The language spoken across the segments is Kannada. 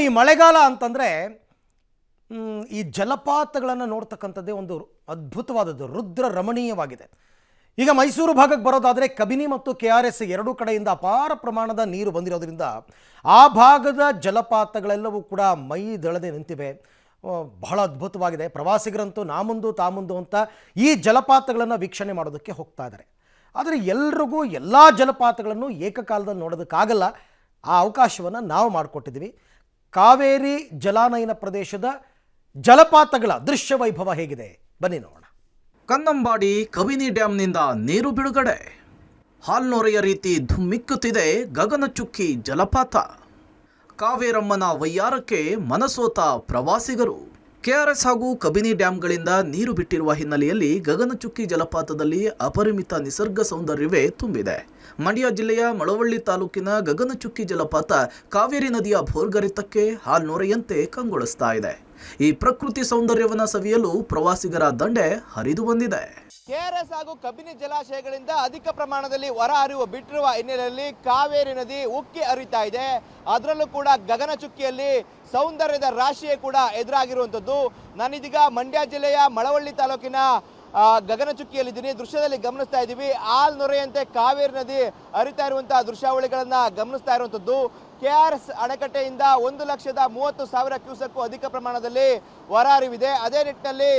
ಈ ಮಳೆಗಾಲ ಅಂತಂದರೆ ಈ ಜಲಪಾತಗಳನ್ನು ನೋಡ್ತಕ್ಕಂಥದ್ದೇ ಒಂದು ಅದ್ಭುತವಾದದ್ದು, ರುದ್ರ ರಮಣೀಯವಾಗಿದೆ. ಈಗ ಮೈಸೂರು ಭಾಗಕ್ಕೆ ಬರೋದಾದರೆ ಕಬಿನಿ ಮತ್ತು KRS ಎರಡೂ ಕಡೆಯಿಂದ ಅಪಾರ ಪ್ರಮಾಣದ ನೀರು ಬಂದಿರೋದ್ರಿಂದ ಆ ಭಾಗದ ಜಲಪಾತಗಳೆಲ್ಲವೂ ಕೂಡ ಮೈ ದಳದೆ ನಿಂತಿವೆ. ಬಹಳ ಅದ್ಭುತವಾಗಿದೆ. ಪ್ರವಾಸಿಗರಂತೂ ನಾಮುಂದು ತಾಮುಂದು ಅಂತ ಈ ಜಲಪಾತಗಳನ್ನು ವೀಕ್ಷಣೆ ಮಾಡೋದಕ್ಕೆ ಹೋಗ್ತಾ ಇದ್ದಾರೆ. ಆದರೆ ಎಲ್ರಿಗೂ ಎಲ್ಲ ಜಲಪಾತಗಳನ್ನು ಏಕಕಾಲದಲ್ಲಿ ನೋಡೋದಕ್ಕಾಗಲ್ಲ. ಆ ಅವಕಾಶವನ್ನು ನಾವು ಮಾಡಿಕೊಟ್ಟಿದ್ದೀವಿ. ಕಾವೇರಿ ಜಲಾನಯನ ಪ್ರದೇಶದ ಜಲಪಾತಗಳ ದೃಶ್ಯ ವೈಭವ ಹೇಗಿದೆ ಬನ್ನಿ ನೋಡೋಣ. ಕನ್ನಂಬಾಡಿ ಕಬಿನಿ ಡ್ಯಾಂನಿಂದ ನೀರು ಬಿಡುಗಡೆ. ಹಾಲ್ನೊರೆಯ ರೀತಿ ಧುಮ್ಮಿಕ್ಕುತ್ತಿದೆ ಗಗನಚುಕ್ಕಿ ಜಲಪಾತ. ಕಾವೇರಮ್ಮನ ವಯ್ಯಾರಕ್ಕೆ ಮನಸೋತ ಪ್ರವಾಸಿಗರು. KRS ಹಾಗೂ ಕಬಿನಿ ಡ್ಯಾಂಗಳಿಂದ ನೀರು ಬಿಟ್ಟಿರುವ ಹಿನ್ನೆಲೆಯಲ್ಲಿ ಗಗನಚುಕ್ಕಿ ಜಲಪಾತದಲ್ಲಿ ಅಪರಿಮಿತ ನಿಸರ್ಗ ಸೌಂದರ್ಯವೇ ತುಂಬಿದೆ. ಮಂಡ್ಯ ಜಿಲ್ಲೆಯ ಮಳವಳ್ಳಿ ತಾಲೂಕಿನ ಗಗನಚುಕ್ಕಿ ಜಲಪಾತ ಕಾವೇರಿ ನದಿಯ ಭೋರ್ಗರೆತಕ್ಕೆ ಹಾಲ್ನೊರೆಯಂತೆ ಕಂಗೊಳಿಸ್ತಾ ಇದೆ. ಈ ಪ್ರಕೃತಿ ಸೌಂದರ್ಯವನ್ನು ಸವಿಯಲು ಪ್ರವಾಸಿಗರ ದಂಡೆ ಹರಿದು ಬಂದಿದೆ. KRS ಹಾಗೂ ಕಬಿನಿ ಜಲಾಶಯಗಳಿಂದ ಅಧಿಕ ಪ್ರಮಾಣದಲ್ಲಿ ಹೊರ ಹರಿವು ಬಿಟ್ಟಿರುವ ಹಿನ್ನೆಲೆಯಲ್ಲಿ ಕಾವೇರಿ ನದಿ ಉಕ್ಕಿ ಹರಿತಾ ಇದೆ. ಅದರಲ್ಲೂ ಕೂಡ ಗಗನಚುಕ್ಕಿಯಲ್ಲಿ ಸೌಂದರ್ಯದ ರಾಶಿಯೇ ಕೂಡ ಎದುರಾಗಿರುವಂಥದ್ದು. ನಾನಿದೀಗ ಮಂಡ್ಯ ಜಿಲ್ಲೆಯ ಮಳವಳ್ಳಿ ತಾಲೂಕಿನ ಗಗನಚುಕ್ಕಿಯಲ್ಲಿದ್ದೀನಿ. ದೃಶ್ಯದಲ್ಲಿ ಗಮನಿಸ್ತಾ ಇದ್ದೀವಿ, ಹಾಲ್ನೊರೆಯಂತೆ ಕಾವೇರಿ ನದಿ ಹರಿತಾ ಇರುವಂತಹ ದೃಶ್ಯಾವಳಿಗಳನ್ನ ಗಮನಿಸ್ತಾ ಇರುವಂಥದ್ದು. KRS ಅಣೆಕಟ್ಟೆಯಿಂದ 1,30,000 ಕ್ಯೂಸೆಕ್ಕು ಅಧಿಕ ಪ್ರಮಾಣದಲ್ಲಿ ಹೊರಹರಿವಿದೆ. ಅದೇ ನಿಟ್ಟಿನಲ್ಲಿ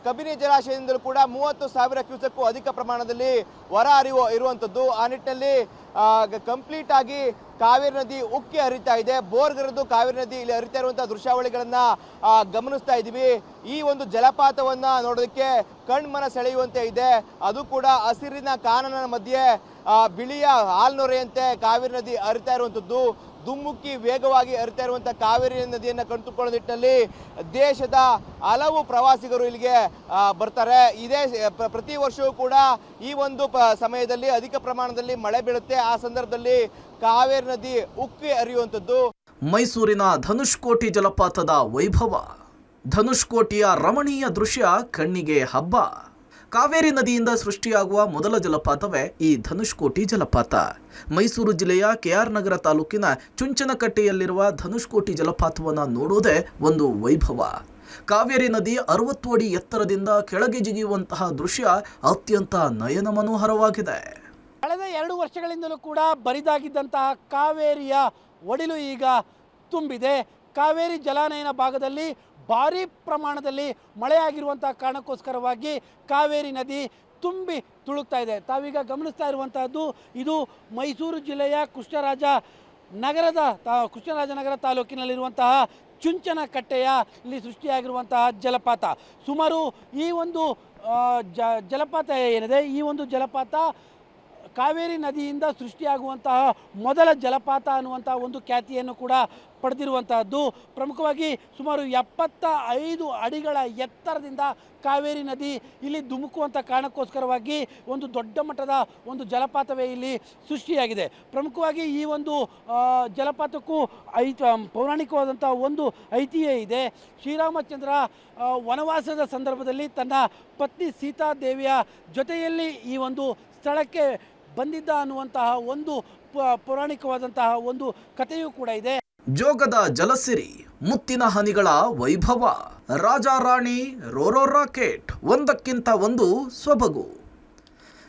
ಕಬಿನಿ ಜಲಾಶಯದಿಂದಲೂ ಕೂಡ 30,000 ಕ್ಯೂಸೆಕ್ಕು ಅಧಿಕ ಪ್ರಮಾಣದಲ್ಲಿ ಹೊರಹರಿವು ಇರುವಂಥದ್ದು. ಆ ನಿಟ್ಟಿನಲ್ಲಿ ಕಂಪ್ಲೀಟ್ ಆಗಿ ಕಾವೇರಿ ನದಿ ಉಕ್ಕಿ ಹರಿತಾ ಇದೆ. ಬೋರ್ಗರೆದು ಕಾವೇರಿ ನದಿ ಇಲ್ಲಿ ಹರಿತಾ ಇರುವಂತಹ ದೃಶ್ಯಾವಳಿಗಳನ್ನ ಗಮನಿಸ್ತಾ ಇದ್ದೀವಿ. ಈ ಒಂದು ಜಲಪಾತವನ್ನ ನೋಡೋದಕ್ಕೆ ಕಣ್ಮನ ಸೆಳೆಯುವಂತೆ ಇದೆ. ಅದು ಕೂಡ ಹಸಿರಿನ ಕಾನನ ಮಧ್ಯೆ ಬಿಳಿಯ ಹಾಲ್ನೊರೆಯಂತೆ ಕಾವೇರಿ ನದಿ ಹರಿತಾ ಇರುವಂಥದ್ದು. ದುಮ್ಮುಕ್ಕಿ ವೇಗವಾಗಿ ಹರಿತಾ ಇರುವಂತಹ ಕಾವೇರಿ ನದಿಯನ್ನು ಕಣ್ತುಕೊಳ್ಳೋ ನಿಟ್ಟಿನಲ್ಲಿ ದೇಶದ ಹಲವು ಪ್ರವಾಸಿಗರು ಇಲ್ಲಿಗೆ ಬರ್ತಾರೆ. ಇದೇ ಪ್ರತಿ ವರ್ಷವೂ ಕೂಡ ಈ ಒಂದು ಸಮಯದಲ್ಲಿ ಅಧಿಕ ಪ್ರಮಾಣದಲ್ಲಿ ಮಳೆ ಬೀಳುತ್ತೆ. ಆ ಸಂದರ್ಭದಲ್ಲಿ ಕಾವೇರಿ ನದಿ ಉಕ್ಕಿ ಹರಿಯುವಂಥದ್ದು. ಮೈಸೂರಿನ ಧನುಷ್ಕೋಟಿ ಜಲಪಾತದ ವೈಭವ. ಧನುಷ್ಕೋಟಿಯ ರಮಣೀಯ ದೃಶ್ಯ ಕಣ್ಣಿಗೆ ಹಬ್ಬ. ಕಾವೇರಿ ನದಿಯಿಂದ ಸೃಷ್ಟಿಯಾಗುವ ಮೊದಲ ಜಲಪಾತವೇ ಈ ಧನುಷ್ಕೋಟಿ ಜಲಪಾತ. ಮೈಸೂರು ಜಿಲ್ಲೆಯ KR ನಗರ ತಾಲೂಕಿನ ಚುಂಚನಕಟ್ಟೆಯಲ್ಲಿರುವ ಧನುಷ್ಕೋಟಿ ಜಲಪಾತವನ್ನು ನೋಡೋದೇ ಒಂದು ವೈಭವ. ಕಾವೇರಿ ನದಿ 60 ಅಡಿ ಎತ್ತರದಿಂದ ಕೆಳಗೆ ಜಿಗಿಯುವಂತಹ ದೃಶ್ಯ ಅತ್ಯಂತ ನಯನ ಮನೋಹರವಾಗಿದೆ. ಕಳೆದ 2 ವರ್ಷಗಳಿಂದಲೂ ಕೂಡ ಬರಿದಾಗಿದ್ದಂತಹ ಕಾವೇರಿಯ ಒಡಿಲು ಈಗ ತುಂಬಿದೆ. ಕಾವೇರಿ ಜಲಾನಯನ ಭಾಗದಲ್ಲಿ ಭಾರೀ ಪ್ರಮಾಣದಲ್ಲಿ ಮಳೆಯಾಗಿರುವಂಥ ಕಾರಣಕ್ಕೋಸ್ಕರವಾಗಿ ಕಾವೇರಿ ನದಿ ತುಂಬಿ ತುಳುಕ್ತಾ ಇದೆ. ತಾವೀಗ ಗಮನಿಸ್ತಾ ಇರುವಂತಹದ್ದು ಇದು ಮೈಸೂರು ಜಿಲ್ಲೆಯ ಕೃಷ್ಣರಾಜನಗರ ತಾಲೂಕಿನಲ್ಲಿರುವಂತಹ ಚುಂಚನಕಟ್ಟೆಯ ಇಲ್ಲಿ ಸೃಷ್ಟಿಯಾಗಿರುವಂತಹ ಜಲಪಾತ. ಸುಮಾರು ಈ ಒಂದು ಜಲಪಾತ ಏನಿದೆ, ಈ ಒಂದು ಜಲಪಾತ ಕಾವೇರಿ ನದಿಯಿಂದ ಸೃಷ್ಟಿಯಾಗುವಂತಹ ಮೊದಲ ಜಲಪಾತ ಅನ್ನುವಂತಹ ಒಂದು ಖ್ಯಾತಿಯನ್ನು ಕೂಡ ಪಡೆದಿರುವಂತಹದ್ದು. ಪ್ರಮುಖವಾಗಿ ಸುಮಾರು 75 ಅಡಿಗಳ ಎತ್ತರದಿಂದ ಕಾವೇರಿ ನದಿ ಇಲ್ಲಿ ಧುಮುಕುವಂಥ ಕಾರಣಕ್ಕೋಸ್ಕರವಾಗಿ ಒಂದು ದೊಡ್ಡ ಮಟ್ಟದ ಒಂದು ಜಲಪಾತವೇ ಇಲ್ಲಿ ಸೃಷ್ಟಿಯಾಗಿದೆ. ಪ್ರಮುಖವಾಗಿ ಈ ಒಂದು ಜಲಪಾತಕ್ಕೂ ಪೌರಾಣಿಕವಾದಂಥ ಒಂದು ಐತಿಹ್ಯ ಇದೆ. ಶ್ರೀರಾಮಚಂದ್ರ ವನವಾಸದ ಸಂದರ್ಭದಲ್ಲಿ ತನ್ನ ಪತ್ನಿ ಸೀತಾದೇವಿಯ ಜೊತೆಯಲ್ಲಿ ಈ ಒಂದು ಸ್ಥಳಕ್ಕೆ ಬಂದಿದ್ದ ಅನ್ನುವಂತಹ ಒಂದು ಪೌರಾಣಿಕವಾದಂತಹ ಒಂದು ಕಥೆಯೂ ಕೂಡ ಇದೆ. ಜೋಗದ ಜಲಸಿರಿ, ಮುತ್ತಿನ ಹನಿಗಳ ವೈಭವ. ರಾಜ ರಾಣಿ ರೋರೋ ರಾಕೆಟ್, ಒಂದಕ್ಕಿಂತ ಒಂದು ಸೊಬಗು.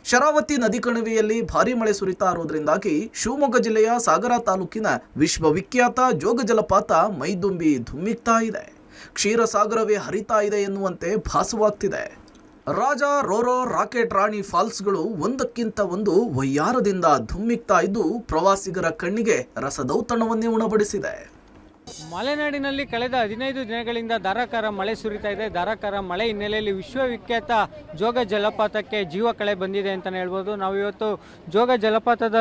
ಶರಾವತಿ ನದಿ ಕಣಿವೆಯಲ್ಲಿ ಭಾರೀ ಮಳೆ ಸುರಿತಾ ಇರೋದ್ರಿಂದಾಗಿ ಶಿವಮೊಗ್ಗ ಜಿಲ್ಲೆಯ ಸಾಗರ ತಾಲೂಕಿನ ವಿಶ್ವವಿಖ್ಯಾತ ಜೋಗ ಜಲಪಾತ ಮೈದುಂಬಿ ಧುಮ್ಮಿಕ್ತಾ ಇದೆ. ಕ್ಷೀರಸಾಗರವೇ ಹರಿತಾ ಇದೆ ಎನ್ನುವಂತೆ ಭಾಸವಾಗ್ತಿದೆ. ರಾಜ ರೋರೋ ರಾಕೆಟ್ ರಾಣಿ ಫಾಲ್ಸ್ಗಳು ಒಂದಕ್ಕಿಂತ ಒಂದು ವಯ್ಯಾರದಿಂದ ಧುಮ್ಮಿಕ್ತಾ ಇದ್ದು ಪ್ರವಾಸಿಗರ ಕಣ್ಣಿಗೆ ರಸದೌತಣವನ್ನೇ ಉಣಬಡಿಸಿದೆ. ಮಲೆನಾಡಿನಲ್ಲಿ ಕಳೆದ 15 ದಿನಗಳಿಂದ ಧಾರಾಕಾರ ಮಳೆ ಸುರಿತಾ ಇದೆ. ಧಾರಾಕಾರ ಮಳೆ ಹಿನ್ನೆಲೆಯಲ್ಲಿ ವಿಶ್ವವಿಖ್ಯಾತ ಜೋಗ ಜಲಪಾತಕ್ಕೆ ಜೀವ ಕಳೆ ಬಂದಿದೆ ಅಂತಲೇ ಹೇಳ್ಬೋದು. ನಾವು ಇವತ್ತು ಜೋಗ ಜಲಪಾತದ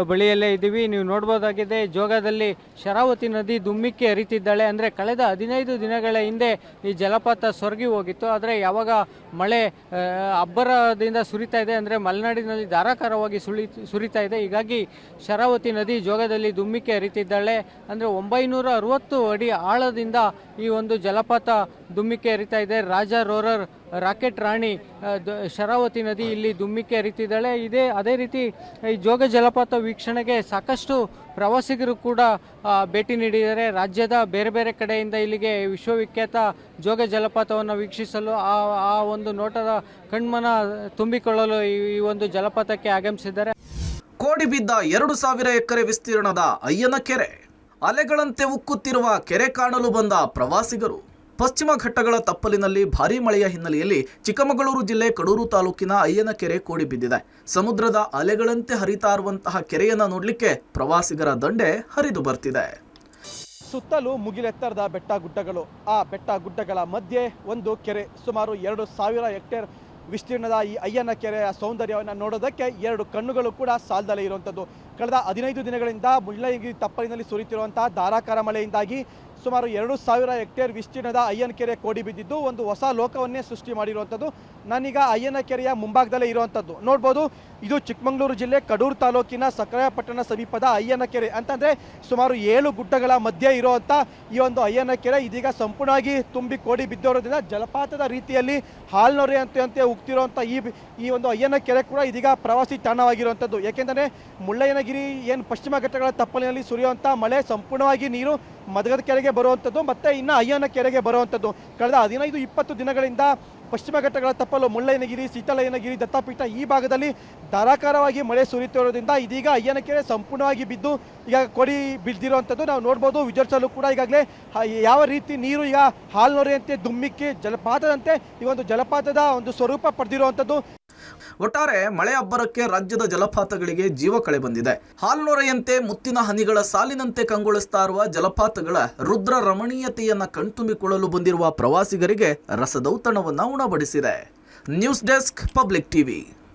ಬಳಿಯಲ್ಲೇ ಇದ್ದೀವಿ. ನೀವು ನೋಡ್ಬೋದಾಗಿದೆ, ಜೋಗದಲ್ಲಿ ಶರಾವತಿ ನದಿ ಧುಮ್ಮಿಕ್ಕಿ ಹರಿತಿದ್ದಾಳೆ. ಅಂದರೆ ಕಳೆದ 15 ದಿನಗಳ ಹಿಂದೆ ಈ ಜಲಪಾತ ಸೊರಗಿ ಹೋಗಿತ್ತು. ಆದರೆ ಯಾವಾಗ ಮಳೆ ಅಬ್ಬರದಿಂದ ಸುರಿತಾ ಇದೆ, ಅಂದರೆ ಮಲೆನಾಡಿನಲ್ಲಿ ಧಾರಾಕಾರವಾಗಿ ಸುರಿತಾ ಇದೆ. ಹೀಗಾಗಿ ಶರಾವತಿ ನದಿ ಜೋಗದಲ್ಲಿ ಧುಮ್ಮಿಕ್ಕಿ ಹರಿತಿದ್ದಾಳೆ. ಅಂದರೆ 960 60 ಅಡಿ ಆಳದಿಂದ ಈ ಒಂದು ಜಲಪಾತ ಧುಮ್ಮಿಕ್ಕೆ ಹರಿತಾ ಇದೆ. ರಾಜ ರೋರರ್ ರಾಕೆಟ್ ರಾಣಿ ಶರಾವತಿ ನದಿ ಇಲ್ಲಿ ಧುಮ್ಮಿಕ್ಕೆ ಹರಿತಿದ್ದಾಳೆ. ಅದೇ ರೀತಿ ಈ ಜೋಗ ಜಲಪಾತ ವೀಕ್ಷಣೆಗೆ ಸಾಕಷ್ಟು ಪ್ರವಾಸಿಗರು ಕೂಡ ಭೇಟಿ ನೀಡಿದ್ದಾರೆ. ರಾಜ್ಯದ ಬೇರೆ ಬೇರೆ ಕಡೆಯಿಂದ ಇಲ್ಲಿಗೆ ವಿಶ್ವವಿಖ್ಯಾತ ಜೋಗ ಜಲಪಾತವನ್ನು ವೀಕ್ಷಿಸಲು ಆ ಒಂದು ನೋಟದ ಕಣ್ಮನ ತುಂಬಿಕೊಳ್ಳಲು ಈ ಒಂದು ಜಲಪಾತಕ್ಕೆ ಆಗಮಿಸಿದ್ದಾರೆ. ಕೋಡಿ ಬಿದ್ದ 2000 ಎಕರೆ ವಿಸ್ತೀರ್ಣದ ಅಯ್ಯನ ಕೆರೆ. ಅಲೆಗಳಂತೆ ಉಕ್ಕುತ್ತಿರುವ ಕೆರೆ ಕಾಣಲು ಬಂದ ಪ್ರವಾಸಿಗರು. ಪಶ್ಚಿಮ ಘಟ್ಟಗಳ ತಪ್ಪಲಿನಲ್ಲಿ ಭಾರೀ ಮಳೆಯ ಹಿನ್ನೆಲೆಯಲ್ಲಿ ಚಿಕ್ಕಮಗಳೂರು ಜಿಲ್ಲೆ ಕಡೂರು ತಾಲೂಕಿನ ಅಯ್ಯನ ಕೆರೆ ಕೋಡಿ ಬಿದ್ದಿದೆ. ಸಮುದ್ರದ ಅಲೆಗಳಂತೆ ಹರಿತಾ ಇರುವಂತಹ ಕೆರೆಯನ್ನು ನೋಡಲಿಕ್ಕೆ ಪ್ರವಾಸಿಗರ ದಂಡೆ ಹರಿದು ಬರ್ತಿದೆ. ಸುತ್ತಲೂ ಮುಗಿಲೆತ್ತರದ ಬೆಟ್ಟ ಗುಡ್ಡಗಳು. ಆ ಬೆಟ್ಟ ಗುಡ್ಡಗಳ ಮಧ್ಯೆ ಒಂದು ಕೆರೆ. ಸುಮಾರು 2000 ಹೆಕ್ಟೇರ್ ವಿಸ್ತೀರ್ಣದ ಈ ಅಯ್ಯನ ಕೆರೆಯ ಸೌಂದರ್ಯವನ್ನು ನೋಡೋದಕ್ಕೆ 2 ಕಣ್ಣುಗಳು ಕೂಡ ಸಾಲದಲ್ಲೇ ಇರುವಂಥದ್ದು. ಕಳೆದ 15 ದಿನಗಳಿಂದ ಮುಳ್ಳಯ್ಯನಗಿರಿ ತಪ್ಪಲಿನಲ್ಲಿ ಸುರಿತಿರುವಂತಹ ಧಾರಾಕಾರ ಮಳೆಯಿಂದಾಗಿ ಸುಮಾರು 2000 ಹೆಕ್ಟೇರ್ ವಿಸ್ತೀರ್ಣದ ಅಯ್ಯನ ಕೆರೆ ಕೋಡಿ ಬಿದ್ದಿದ್ದು ಒಂದು ಹೊಸ ಲೋಕವನ್ನೇ ಸೃಷ್ಟಿ ಮಾಡಿರುವಂಥದ್ದು. ನಾನೀಗ ಅಯ್ಯನ ಕೆರೆಯ ಮುಂಭಾಗದಲ್ಲೇ ಇರುವಂಥದ್ದು ನೋಡ್ಬೋದು. ಇದು ಚಿಕ್ಕಮಗಳೂರು ಜಿಲ್ಲೆ ಕಡೂರು ತಾಲೂಕಿನ ಸಕ್ರಾಯಪಟ್ಟಣ ಸಮೀಪದ ಅಯ್ಯನ ಕೆರೆ. ಅಂತಂದರೆ ಸುಮಾರು 7 ಗುಡ್ಡಗಳ ಮಧ್ಯೆ ಇರುವಂಥ ಈ ಒಂದು ಅಯ್ಯನ ಕೆರೆ ಇದೀಗ ಸಂಪೂರ್ಣವಾಗಿ ತುಂಬಿ ಕೋಡಿ ಬಿದ್ದಿರೋದ್ರಿಂದ ಜಲಪಾತದ ರೀತಿಯಲ್ಲಿ ಹಾಲ್ನೊರೆ ಅಂತೆ ಉಗ್ತಿರುವಂಥ ಈ ಒಂದು ಅಯ್ಯನ ಕೆರೆ ಕೂಡ ಇದೀಗ ಪ್ರವಾಸಿ ತಾಣವಾಗಿರುವಂಥದ್ದು. ಯಾಕೆಂದರೆ ಮುಳ್ಳಯ್ಯನಗಿರಿ ಏನು ಪಶ್ಚಿಮ ಘಟ್ಟಗಳ ತಪ್ಪಲಿನಲ್ಲಿ ಸುರಿಯುವಂಥ ಮಳೆ ಸಂಪೂರ್ಣವಾಗಿ ನೀರು ಮದಗದ ಕೆರೆಗೆ ಬರುವಂಥದ್ದು ಮತ್ತು ಇನ್ನು ಅಯ್ಯನ ಕೆರೆಗೆ ಬರುವಂಥದ್ದು. ಕಳೆದ 15-20 ದಿನಗಳಿಂದ ಪಶ್ಚಿಮ ಘಟ್ಟಗಳ ತಪ್ಪಲು ಮುಳ್ಳಯ್ಯನಗಿರಿ, ಸೀತಾಳಯ್ಯನಗಿರಿ, ದತ್ತಪೀಠ ಈ ಭಾಗದಲ್ಲಿ ಧಾರಾಕಾರವಾಗಿ ಮಳೆ ಸುರಿಯುತ್ತಿರೋದ್ರಿಂದ ಇದೀಗ ಅಯ್ಯನ ಕೆರೆ ಸಂಪೂರ್ಣವಾಗಿ ಬಿದ್ದು ಈಗ ಕೋಡಿ ಬಿದ್ದಿರುವಂಥದ್ದು ನಾವು ನೋಡ್ಬೋದು. ವಿಜರ್ಸಲು ಕೂಡ ಈಗಾಗಲೇ ಯಾವ ರೀತಿ ನೀರು ಈಗ ಹಾಲ್ನೊರೆಯಂತೆ ಧುಮ್ಮಿಕ್ಕಿ ಜಲಪಾತದಂತೆ ಈ ಒಂದು ಜಲಪಾತದ ಒಂದು ಸ್ವರೂಪ ಪಡೆದಿರುವಂಥದ್ದು. ಒಟ್ಟಾರೆ ಮಳೆ ಅಬ್ಬರಕ್ಕೆ ರಾಜ್ಯದ ಜಲಪಾತಗಳಿಗೆ ಜೀವ ಕಳೆ ಬಂದಿದೆ. ಹಾಲ್ನೊರೆಯಂತೆ ಮುತ್ತಿನ ಹನಿಗಳ ಸಾಲಿನಂತೆ ಕಂಗೊಳಿಸ್ತಾ ಇರುವ ಜಲಪಾತಗಳ ರುದ್ರ ರಮಣೀಯತೆಯನ್ನ ಕಣ್ತುಂಬಿಕೊಳ್ಳಲು ಬಂದಿರುವ ಪ್ರವಾಸಿಗರಿಗೆ ರಸದೌತಣವನ್ನ ಉಣಬಡಿಸಿದೆ. News desk, public TV.